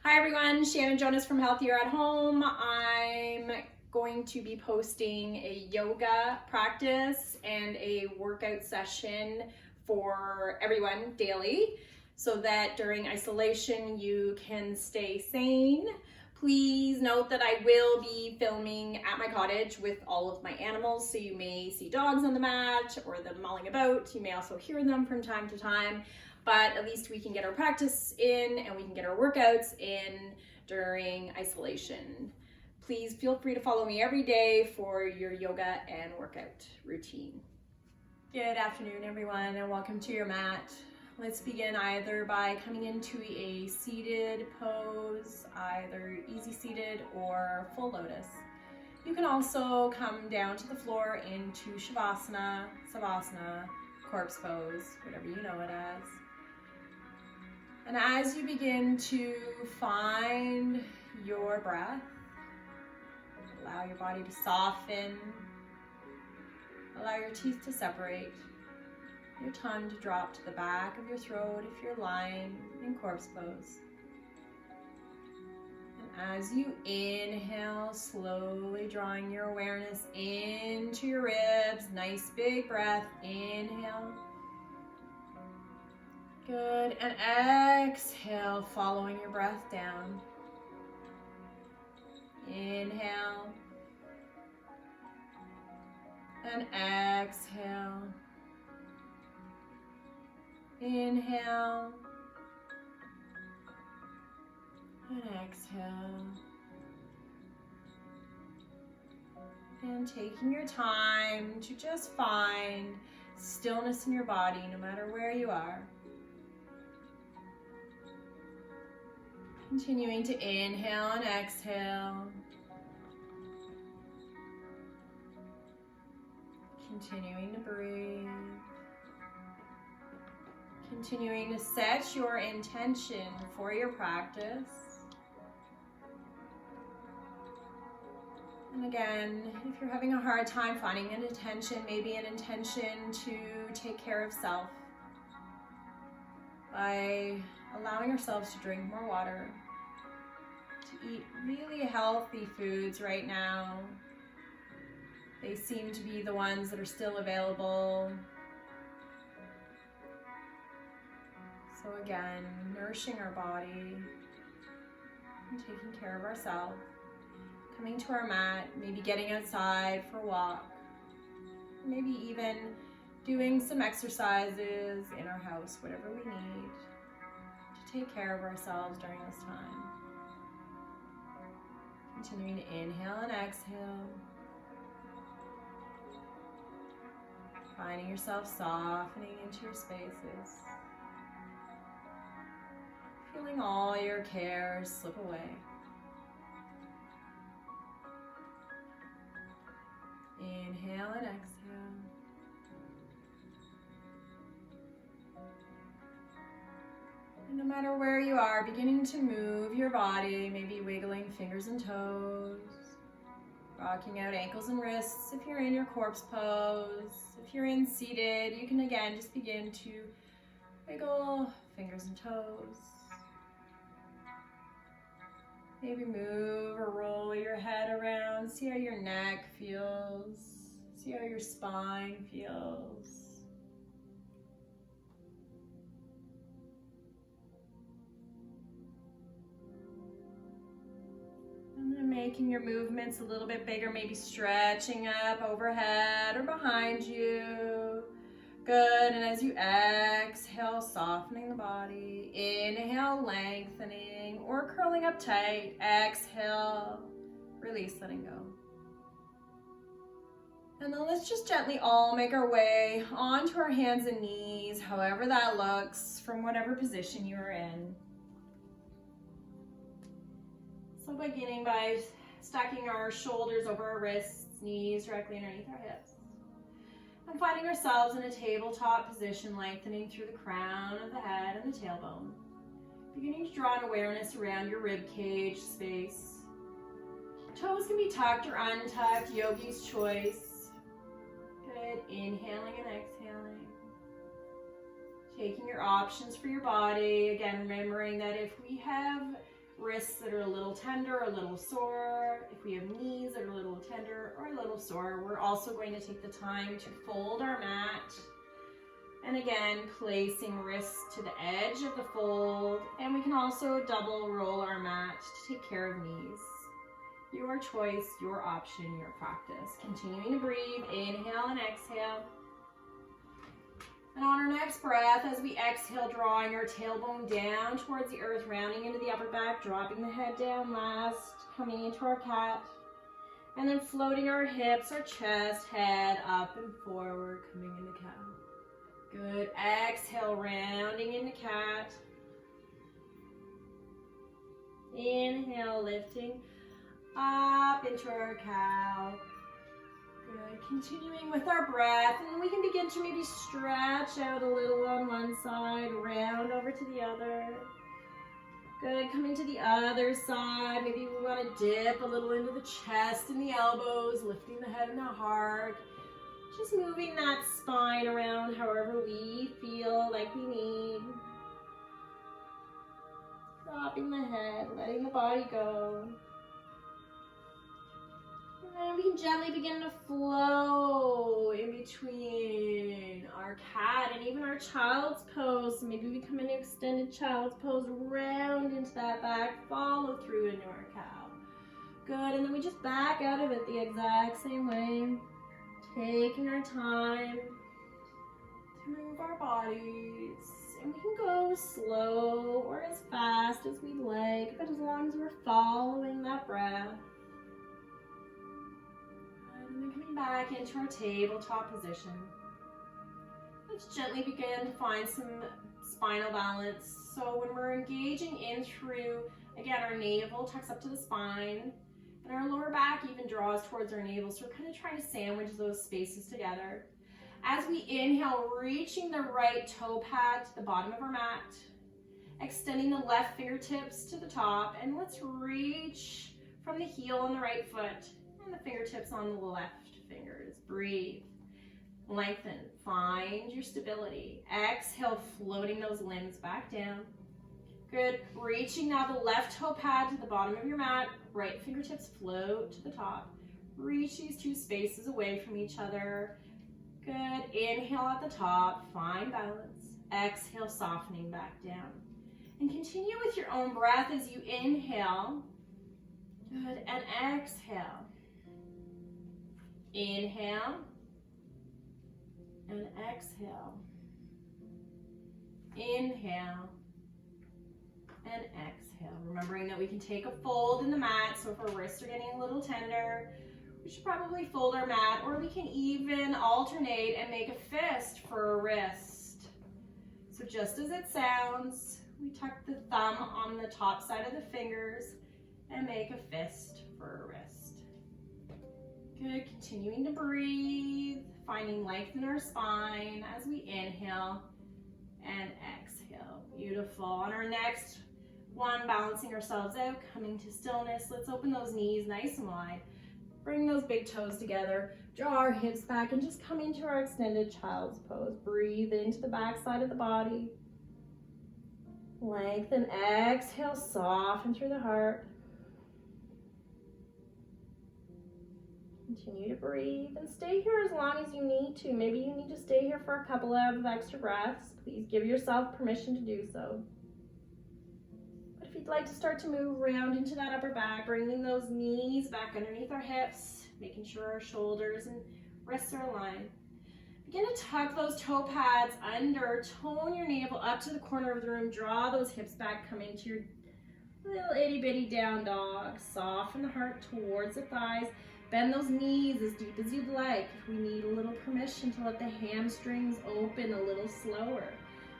Hi everyone, Shannon Jonas from Healthier at Home. I'm going to be posting a yoga practice and a workout session for everyone daily so that during isolation you can stay sane. Please note that I will be filming at my cottage with all of my animals, so you may see dogs on the mat or them mulling about. You may also hear them from time to time, but at least we can get our practice in and we can get our workouts in during isolation. Please feel free to follow me every day for your yoga and workout routine. Good afternoon, everyone, and welcome to your mat. Let's begin either by coming into a seated pose, either easy seated or full lotus. You can also come down to the floor into Shavasana, Savasana, corpse pose, whatever you know it as. And as you begin to find your breath, allow your body to soften, allow your teeth to separate, your tongue to drop to the back of your throat if you're lying in corpse pose. And as you inhale, slowly drawing your awareness into your ribs, nice big breath, inhale. Good, and exhale, following your breath down. Inhale. And exhale. Inhale. And exhale. And taking your time to just find stillness in your body, no matter where you are. Continuing to inhale and exhale. Continuing to breathe. Continuing to set your intention for your practice. And again, if you're having a hard time finding an intention, maybe an intention to take care of self by allowing yourselves to drink more water, to eat really healthy foods right now. They seem to be the ones that are still available. So again, nourishing our body and taking care of ourselves. Coming to our mat, maybe getting outside for a walk, maybe even doing some exercises in our house, whatever we need to take care of ourselves during this time. Continuing to inhale and exhale. Finding yourself softening into your spaces. Feeling all your cares slip away. Inhale and exhale. And no matter where you are, beginning to move your body, maybe wiggling fingers and toes, rocking out ankles and wrists if you're in your corpse pose. If you're in seated, you can again just begin to wiggle fingers and toes. Maybe move or roll your head around. See how your neck feels. See how your spine feels. And then making your movements a little bit bigger, maybe stretching up overhead or behind you. Good, and as you exhale, softening the body. Inhale, lengthening or curling up tight. Exhale, release, letting go. And then let's just gently all make our way onto our hands and knees, however that looks, from whatever position you are in. So beginning by stacking our shoulders over our wrists, knees directly underneath our hips. And finding ourselves in a tabletop position, lengthening through the crown of the head and the tailbone. Beginning to draw an awareness around your rib cage space. Toes can be tucked or untucked, yogi's choice. Good, inhaling and exhaling. Taking your options for your body. Again, remembering that if we have wrists that are a little tender or a little sore, if we have knees that are a little tender or a little sore, we're also going to take the time to fold our mat. And again, placing wrists to the edge of the fold. And we can also double roll our mat to take care of knees. Your choice, your option, your practice. Continuing to breathe, inhale and exhale. And on our next breath, as we exhale, drawing our tailbone down towards the earth, rounding into the upper back, dropping the head down last, coming into our cat. And then floating our hips, our chest, head up and forward, coming into cat. Good. Exhale, rounding into cat. Inhale, lifting up into our cow. Good. Continuing with our breath, and we can begin to maybe stretch out a little on one side, round over to the other. Good. Coming to the other side. Maybe we want to dip a little into the chest and the elbows, lifting the head and the heart. Just moving that spine around however we feel like we need. Dropping the head, letting the body go. And we can gently begin to flow in between our cat and even our child's pose. So maybe we come into extended child's pose, round into that back, follow through into our cow. Good, and then we just back out of it the exact same way. Taking our time to move our bodies. And we can go slow or as fast as we like, but as long as we're following that breath. And then coming back into our tabletop position. Let's gently begin to find some spinal balance. So when we're engaging in through, again, our navel tucks up to the spine, and our lower back even draws towards our navel. So we're kind of trying to sandwich those spaces together. As we inhale, reaching the right toe pad to the bottom of our mat, extending the left fingertips to the top, and let's reach from the heel on the right foot and the fingertips on the left fingers. Breathe, lengthen, find your stability. Exhale, floating those limbs back down. Good, reaching now the left toe pad to the bottom of your mat, right fingertips float to the top. Reach these two spaces away from each other. Good, inhale at the top, find balance. Exhale, softening back down. And continue with your own breath as you inhale. Good, and exhale. Inhale, and exhale. Inhale, and exhale. Remembering that we can take a fold in the mat, so if our wrists are getting a little tender, we should probably fold our mat, or we can even alternate and make a fist for a wrist. So just as it sounds, we tuck the thumb on the top side of the fingers and make a fist for a wrist. Good, continuing to breathe, finding length in our spine as we inhale and exhale. Beautiful. On our next one, balancing ourselves out, coming to stillness. Let's open those knees nice and wide. Bring those big toes together. Draw our hips back and just come into our extended child's pose. Breathe into the back side of the body. Lengthen, exhale, soften through the heart. Continue to breathe and stay here as long as you need to. Maybe you need to stay here for a couple of extra breaths. Please give yourself permission to do so. But if you'd like to start to move around into that upper back, bringing those knees back underneath our hips, making sure our shoulders and wrists are aligned. Begin to tuck those toe pads under, tone your navel up to the corner of the room, draw those hips back, come into your little itty bitty down dog. Soften the heart towards the thighs. Bend those knees as deep as you'd like. If we need a little permission to let the hamstrings open a little slower,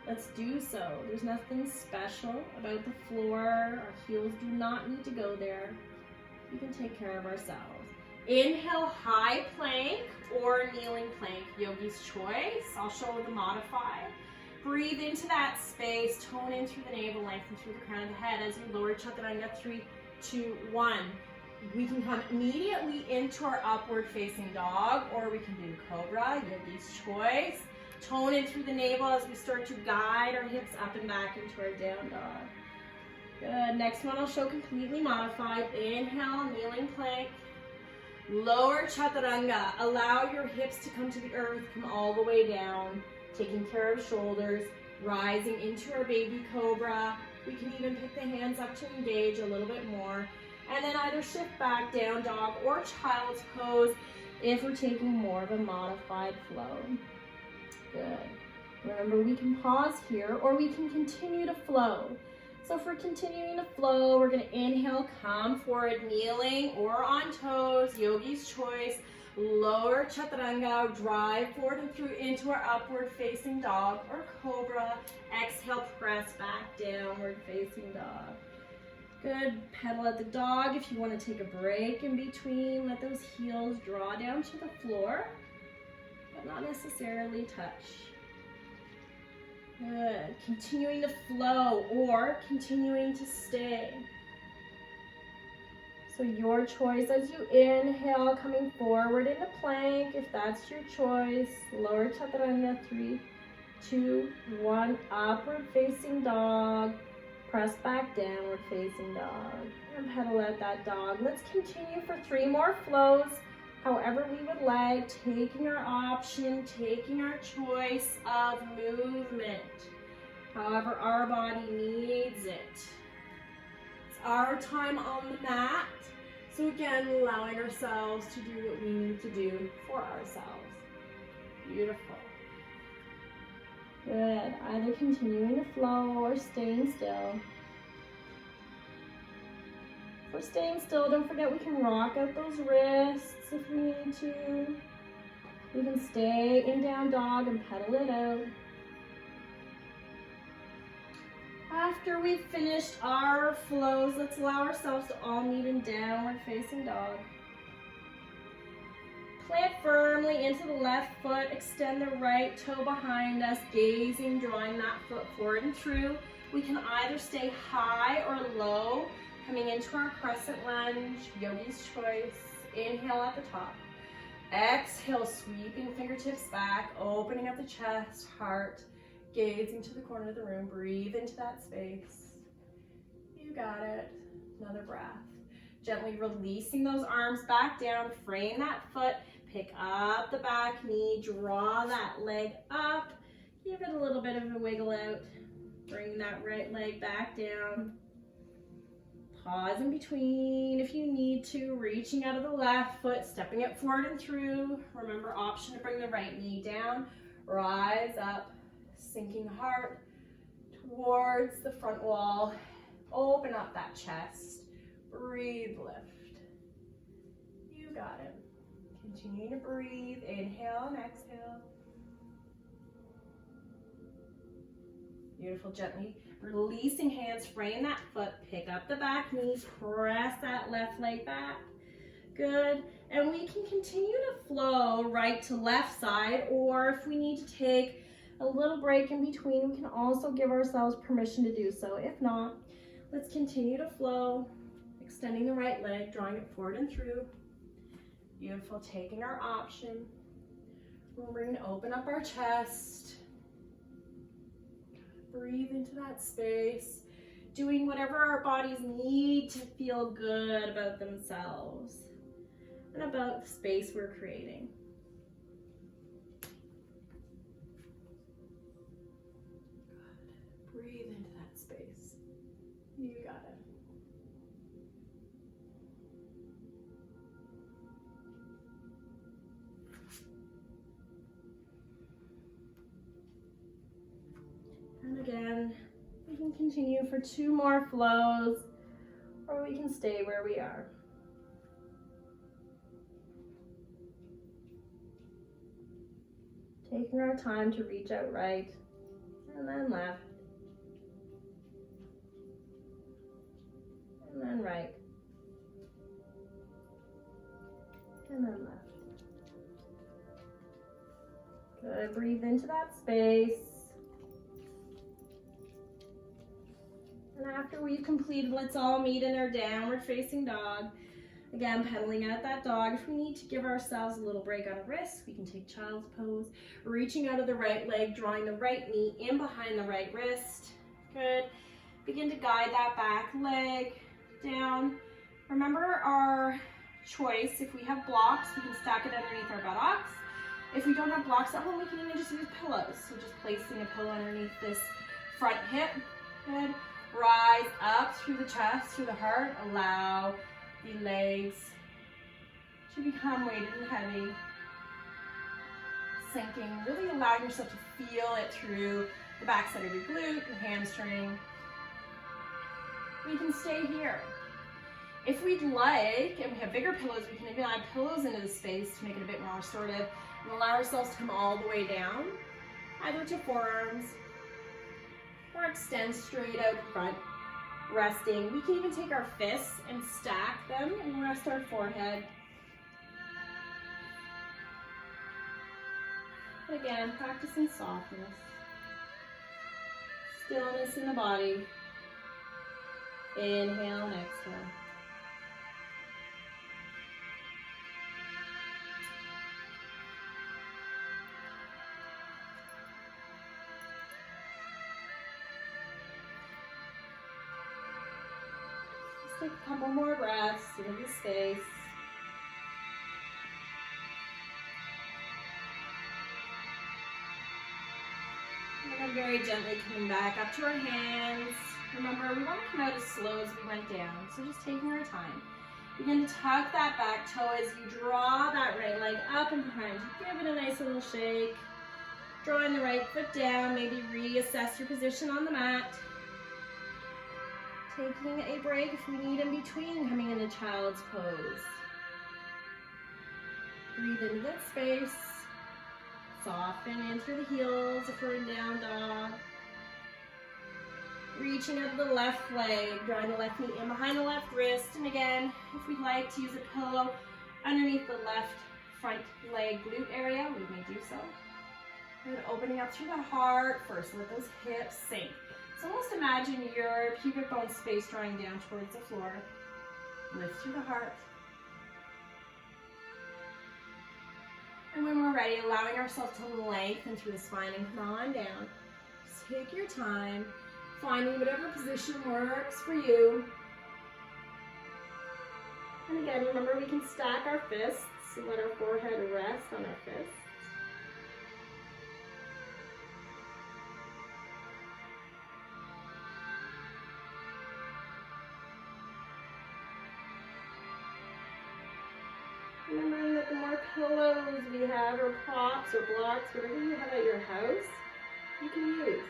let's do so. There's nothing special about the floor. Our heels do not need to go there. We can take care of ourselves. Inhale, high plank or kneeling plank, yogi's choice. I'll show the modify. Breathe into that space, tone in through the navel, lengthen through the crown of the head as you lower chaturanga. 3, 2, 1. We can come immediately into our upward facing dog, or we can do cobra, yogi's choice. Tone in through the navel as we start to guide our hips up and back into our down dog. Good. Next one I'll show completely modified. Inhale, kneeling plank. Lower chaturanga. Allow your hips to come to the earth, come all the way down. Taking care of shoulders, rising into our baby cobra. We can even pick the hands up to engage a little bit more. And then either shift back, down dog, or child's pose if we're taking more of a modified flow. Good. Remember, we can pause here or we can continue to flow. So if we're continuing to flow, we're going to inhale, come forward, kneeling or on toes, yogi's choice. Lower chaturanga, drive forward and through into our upward facing dog or cobra. Exhale, press back, downward facing dog. Good. Pedal at the dog. If you want to take a break in between, let those heels draw down to the floor, but not necessarily touch. Good. Continuing to flow or continuing to stay. So your choice as you inhale, coming forward into plank, if that's your choice. Lower chaturanga, 3, 2, 1, upward facing dog. Press back, downward facing dog. And pedal out that dog. Let's continue for 3 more flows, however we would like, taking our option, taking our choice of movement, however our body needs it. It's our time on the mat. So again, allowing ourselves to do what we need to do for ourselves. Beautiful. Good. Either continuing to flow or staying still. If we're staying still, don't forget we can rock out those wrists if we need to. We can stay in down dog and pedal it out. After we've finished our flows, let's allow ourselves to all meet in downward facing dog. Plant firmly into the left foot, extend the right toe behind us, gazing, drawing that foot forward and through. We can either stay high or low, coming into our crescent lunge, yogi's choice. Inhale at the top. Exhale, sweeping fingertips back, opening up the chest, heart, gazing to the corner of the room. Breathe into that space. You got it. Another breath. Gently releasing those arms back down, frame that foot, pick up the back knee, draw that leg up, give it a little bit of a wiggle out, bring that right leg back down, pause in between if you need to, reaching out of the left foot, stepping it forward and through. Remember, option to bring the right knee down, rise up, sinking heart towards the front wall, open up that chest, breathe, lift. You got it. Continue to breathe, inhale and exhale. Beautiful, gently releasing hands, frame that foot, pick up the back knee, press that left leg back. Good, and we can continue to flow right to left side, or if we need to take a little break in between, we can also give ourselves permission to do so. If not, let's continue to flow, extending the right leg, drawing it forward and through. Beautiful, taking our option. We're going to open up our chest. Breathe into that space. Doing whatever our bodies need to feel good about themselves and about the space we're creating. Good. Breathe into that space. You got it. And again, we can continue for 2 more flows, or we can stay where we are. Taking our time to reach out right, and then left, and then right, and then left. Good, breathe into that space. And after we've completed, let's all meet in our downward facing dog. Again, pedaling out that dog. If we need to give ourselves a little break on a wrist, we can take child's pose. Reaching out of the right leg, drawing the right knee in behind the right wrist. Good. Begin to guide that back leg down. Remember our choice. If we have blocks, we can stack it underneath our buttocks. If we don't have blocks at home, we can even just use pillows. So just placing a pillow underneath this front hip. Good. Rise up through the chest, through the heart. Allow the legs to become weighted and heavy. Sinking, really allowing yourself to feel it through the backside of your glute, your hamstring. We can stay here. If we'd like, and we have bigger pillows, we can even add pillows into the space to make it a bit more restorative and allow ourselves to come all the way down, either to forearms or extend straight out front, resting. We can even take our fists and stack them and rest our forehead. Again, practicing softness, stillness in the body. Inhale and exhale. Just take a couple more breaths into the space. And very gently coming back up to our hands. Remember, we want to come out as slow as we went down, so just taking our time. Begin to tuck that back toe as you draw that right leg up and behind. Give it a nice little shake. Drawing the right foot down, maybe reassess your position on the mat. Taking a break if we need in between, coming into child's pose. Breathe into that space. Soften in through the heels if we're in down dog. Reaching out the left leg, drawing the left knee in behind the left wrist. And again, if we'd like to use a pillow underneath the left front leg glute area, we may do so. Good, opening up through the heart first. Let those hips sink. So almost imagine your pubic bone space drawing down towards the floor. Lift through the heart. And when we're ready, allowing ourselves to lengthen through the spine and come on down. Just take your time, finding whatever position works for you. And again, remember we can stack our fists, so let our forehead rest on our fists. Remembering that the more pillows we have, or props, or blocks, whatever you have at your house, you can use.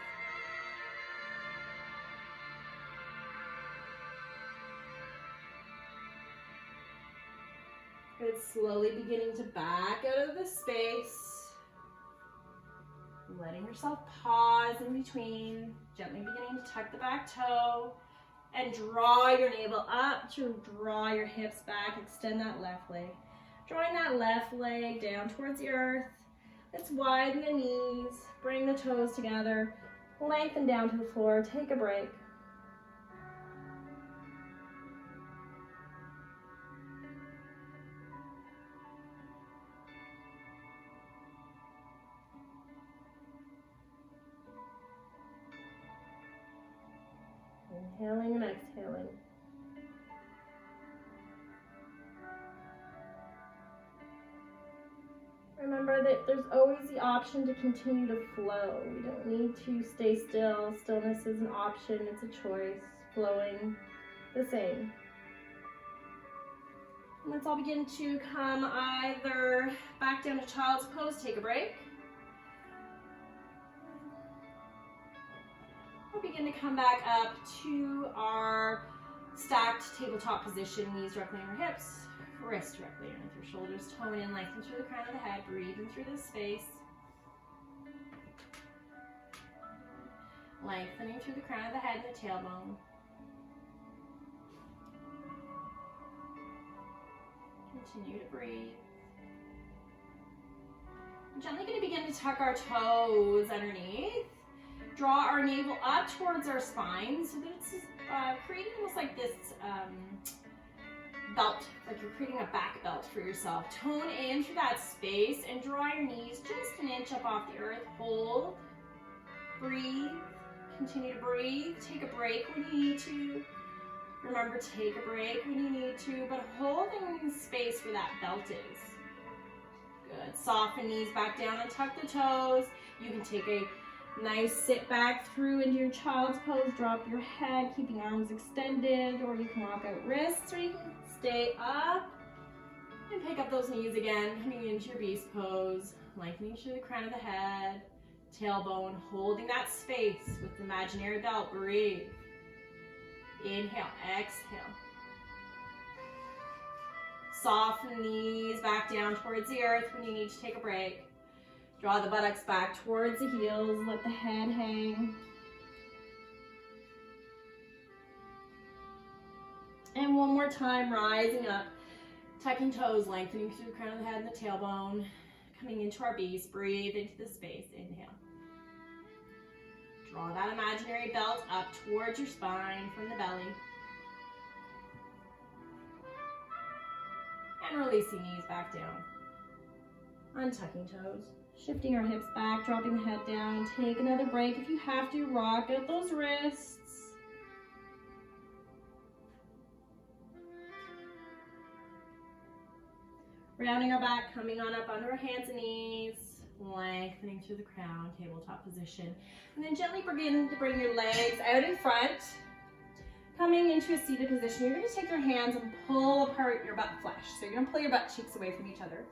Good, slowly beginning to back out of the space. Letting yourself pause in between, gently beginning to tuck the back toe. And draw your navel up to draw your hips back, extend that left leg. Drawing that left leg down towards the earth. Let's widen the knees, bring the toes together, lengthen down to the floor, take a break. Inhaling and exhaling. Remember that there's always the option to continue to flow. We don't need to stay still. Stillness is an option, it's a choice. Flowing the same. And let's all begin to come either back down to child's pose, take a break. Or begin to come back up to our stacked tabletop position, knees directly on your hips. Wrist directly underneath your shoulders, tone in, lengthen through the crown of the head, breathing through this space. Lengthening through the crown of the head and the tailbone. Continue to breathe. I'm gently going to begin to tuck our toes underneath. Draw our navel up towards our spine so that it's creating almost like this belt, like you're creating a back belt for yourself. Tone in through that space and draw your knees just an inch up off the earth. Hold, breathe, Continue to breathe. Take a break when you need to. Remember, take a break when you need to, but holding space where that belt is. Good. Soften knees back down and tuck the toes. You can take a nice sit back through into your child's pose. Drop your head, keeping arms extended, or you can rock out wrists, or you can stay up and pick up those knees again, coming into your beast pose, lengthening through the crown of the head, tailbone, holding that space with the imaginary belt. Breathe. Inhale, exhale. Soften knees back down towards the earth when you need to take a break. Draw the buttocks back towards the heels, let the head hang. And one more time, rising up, tucking toes, lengthening through the crown of the head and the tailbone, coming into our beast. Breathe into the space, inhale. Draw that imaginary belt up towards your spine from the belly. And releasing knees back down. Untucking toes. Shifting our hips back, dropping the head down. Take another break. If you have to, rock out those wrists. Rounding our back, coming on up onto our hands and knees. Lengthening through the crown, tabletop position. And then gently begin to bring your legs out in front. Coming into a seated position, you're going to take your hands and pull apart your butt flesh. So you're going to pull your butt cheeks away from each other.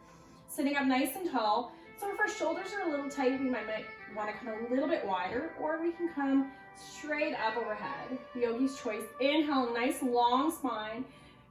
Sitting up nice and tall. So if our shoulders are a little tight, we might want to come a little bit wider, or we can come straight up overhead. Yogi's choice. Inhale, nice long spine,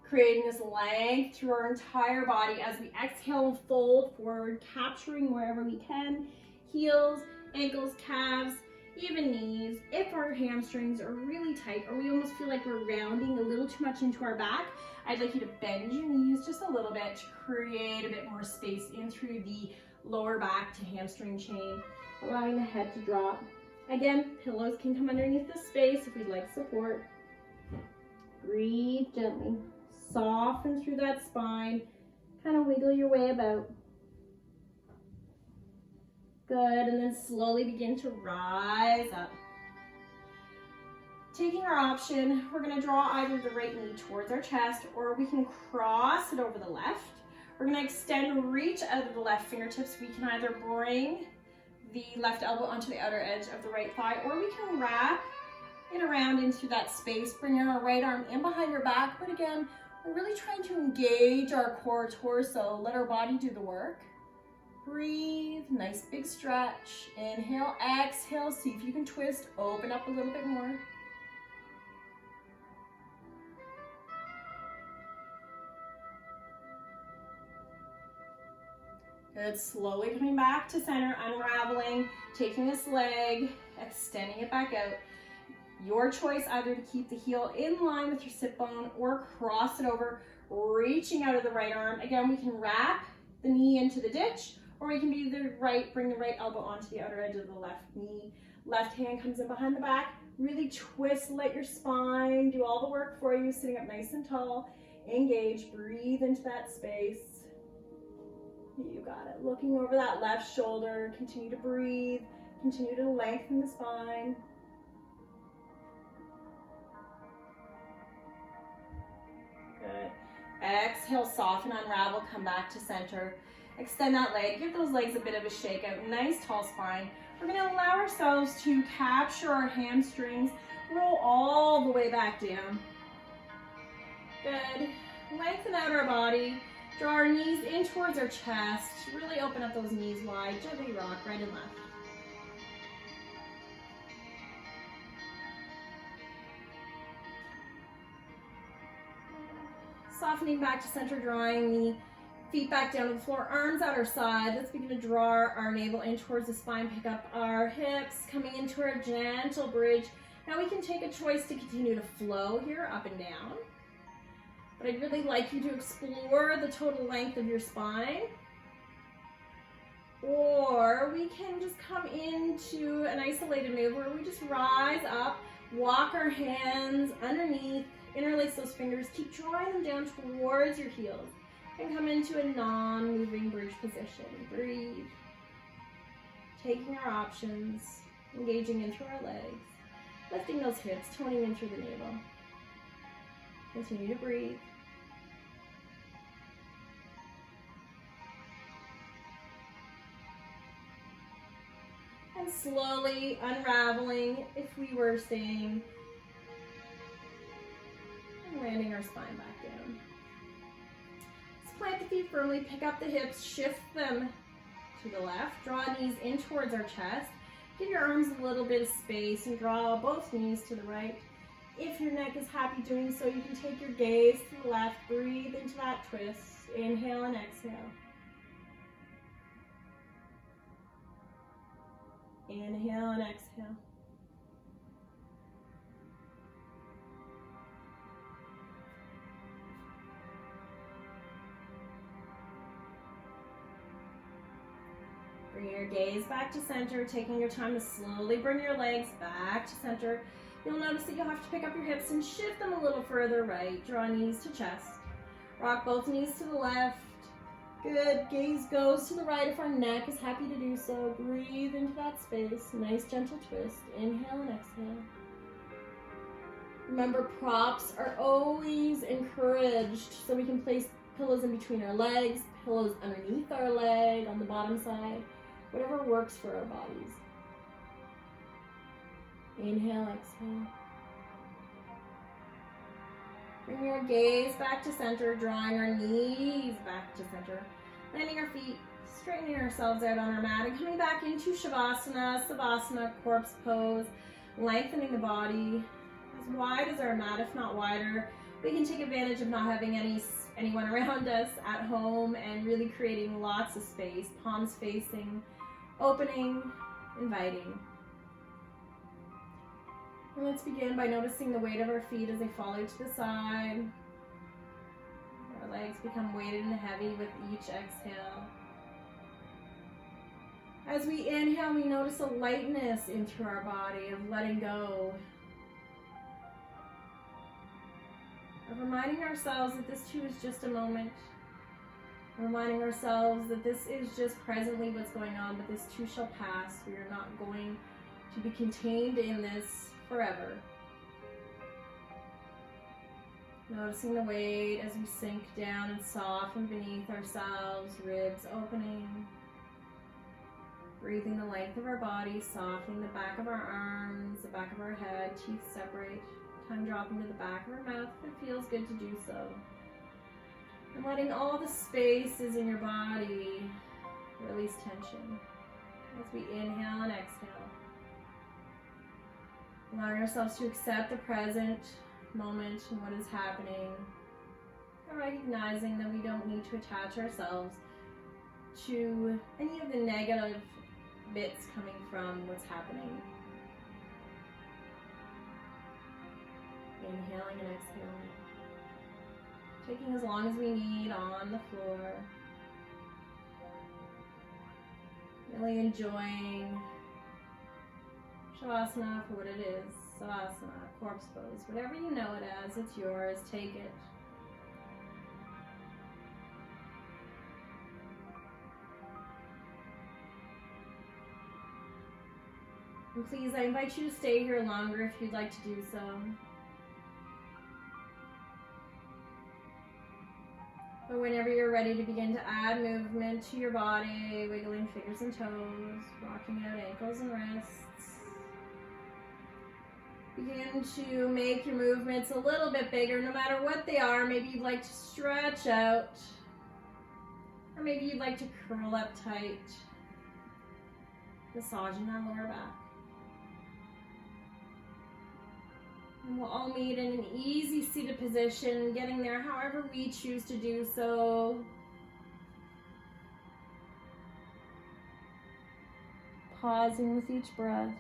creating this length through our entire body as we exhale, fold forward, capturing wherever we can. Heels, ankles, calves, even knees. If our hamstrings are really tight or we almost feel like we're rounding a little too much into our back, I'd like you to bend your knees just a little bit to create a bit more space in through the lower back to hamstring chain, allowing the head to drop. Again, pillows can come underneath the space if we'd like support. Breathe gently. Soften through that spine. Kind of wiggle your way about. Good, and then slowly begin to rise up. Taking our option, we're going to draw either the right knee towards our chest, or we can cross it over the left. We're going to extend, reach out of the left fingertips. We can either bring the left elbow onto the outer edge of the right thigh, or we can wrap it around into that space, bringing our right arm in behind your back. But again, we're really trying to engage our core torso, let our body do the work. Breathe, nice big stretch. Inhale, exhale, see if you can twist, open up a little bit more. Good, slowly coming back to center, unraveling, taking this leg, extending it back out. Your choice, either to keep the heel in line with your sit bone or cross it over, reaching out of the right arm. Again, we can wrap the knee into the ditch, or we can be the right, bring the right elbow onto the outer edge of the left knee. Left hand comes in behind the back. Really twist, let your spine do all the work for you, sitting up nice and tall. Engage, breathe into that space. You got it. Looking over that left shoulder, continue to breathe, continue to lengthen the spine. Good. Exhale, soften, unravel, come back to center. Extend that leg, give those legs a bit of a shake out. Nice tall spine. We're going to allow ourselves to capture our hamstrings, roll all the way back down. Good. Lengthen out our body. Draw our knees in towards our chest. Really open up those knees wide. Gently rock right and left. Softening back to center, drawing the feet back down to the floor, arms out our side. Let's begin to draw our navel in towards the spine, pick up our hips, coming into our gentle bridge. Now we can take a choice to continue to flow here, up and down. But I'd really like you to explore the total length of your spine. Or we can just come into an isolated move where we just rise up, walk our hands underneath, interlace those fingers, keep drawing them down towards your heels, and come into a non-moving bridge position. Breathe. Taking our options, engaging into our legs. Lifting those hips, toning in through the navel. Continue to breathe. And slowly unraveling if we were staying, and landing our spine back down. Let's plant the feet firmly, pick up the hips, shift them to the left, draw knees in towards our chest. Give your arms a little bit of space and draw both knees to the right. If your neck is happy doing so, you can take your gaze to the left, breathe into that twist. Inhale and exhale. Inhale and exhale. Bring your gaze back to center, taking your time to slowly bring your legs back to center. You'll notice that you'll have to pick up your hips and shift them a little further right. Draw knees to chest. Rock both knees to the left. Good. Gaze goes to the right if our neck is happy to do so. Breathe into that space. Nice gentle twist. Inhale and exhale. Remember, props are always encouraged, so we can place pillows in between our legs, pillows underneath our leg on the bottom side, whatever works for our bodies. Inhale, exhale. Bring your gaze back to center, drawing our knees back to center. Landing our feet, straightening ourselves out on our mat, and coming back into Shavasana, Savasana, corpse pose, lengthening the body as wide as our mat, if not wider. We can take advantage of not having anyone around us at home and really creating lots of space, palms facing, opening, inviting. And let's begin by noticing the weight of our feet as they follow to the side. Our legs become weighted and heavy with each exhale. As we inhale, we notice a lightness into our body of letting go. Of reminding ourselves that this too is just a moment. Reminding ourselves that this is just presently what's going on, but this too shall pass. We are not going to be contained in this forever. Noticing the weight as we sink down and soften beneath ourselves, ribs opening. Breathing the length of our body, softening the back of our arms, the back of our head, teeth separate. Tongue dropping to the back of our mouth if it feels good to do so. And letting all the spaces in your body release tension as we inhale and exhale. Allowing ourselves to accept the present moment and what is happening, and recognizing that we don't need to attach ourselves to any of the negative bits coming from what's happening. Inhaling and exhaling. Taking as long as we need on the floor. Really enjoying Shavasana for what it is. Savasana, corpse pose, whatever you know it as, it's yours, take it. And please, I invite you to stay here longer if you'd like to do so. But whenever you're ready to begin to add movement to your body, wiggling fingers and toes, rocking out ankles and wrists. Begin to make your movements a little bit bigger, no matter what they are. Maybe you'd like to stretch out, or maybe you'd like to curl up tight, massaging that lower back. And we'll all meet in an easy seated position, getting there however we choose to do so. Pausing with each breath.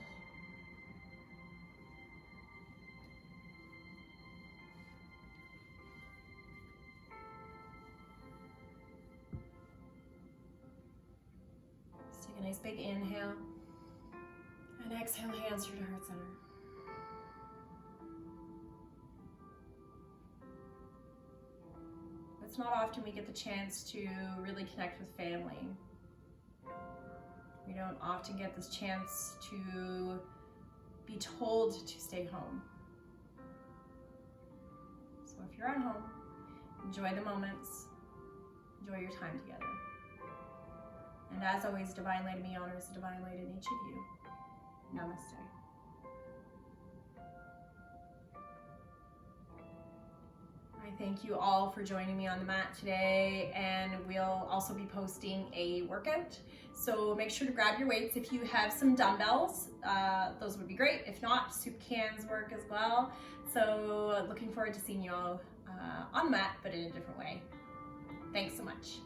Let's take a nice big inhale. And exhale, hands to your heart center. It's not often we get the chance to really connect with family. We don't often get this chance to be told to stay home. So if you're at home, enjoy the moments, enjoy your time together. And as always, Divine Light in me honors the Divine Light in each of you. Namaste. I thank you all for joining me on the mat today, and we'll also be posting a workout. So make sure to grab your weights. If you have some dumbbells, those would be great. If not, soup cans work as well. So looking forward to seeing you all on the mat, but in a different way. Thanks so much.